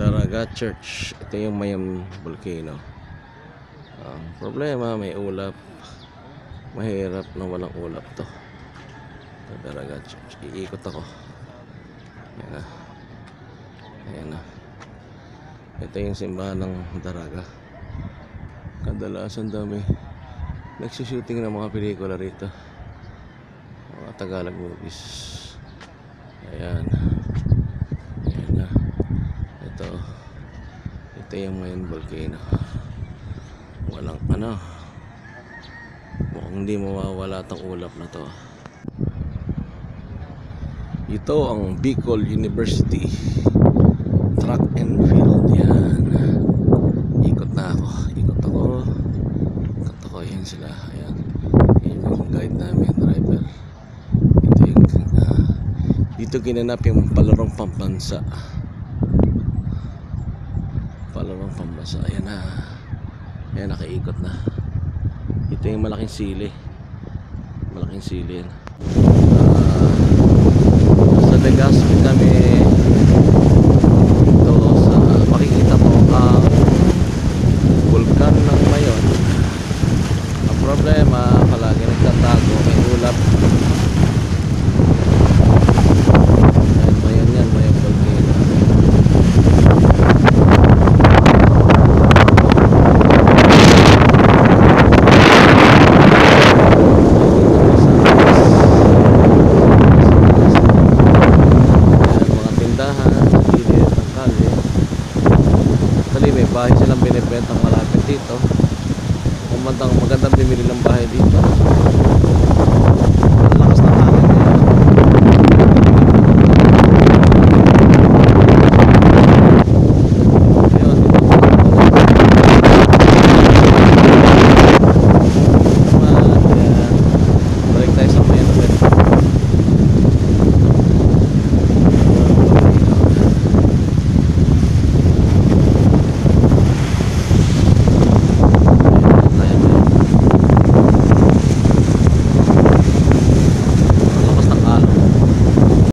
Daraga Church. Ito yung Mayam Volcano. Ang problema, may ulap. Mahirap na walang ulap to. Ito, Daraga Church. Iikot ako. Ayan na. Ayan na. Ito yung simbahan ng Daraga. Kadalasan dami nagsushooting ng mga pelikula rito, mga Tagalog movies. Ayan. Ayan na. Ito yung Mayam Volcano. Walang mukhang hindi mawawala tong ulap na to. Ito ang Bicol University Track and Field. Yan. Ikot ako. Ayan sila. Ayan. Ayan yung guide namin, driver. Ito yung dito ginanap yung palarong pambansa. Ayan na. Ayan, nakaikot na. Ito yung malaking sili. Yan. Sa Legazpi kami. Ito sa makikita mo ang bulkan ng Mayon. Ang problema, palagi nagtatago, may ulap. Ayan, Mayon Volcano. May bahay silang binibentang malapit dito.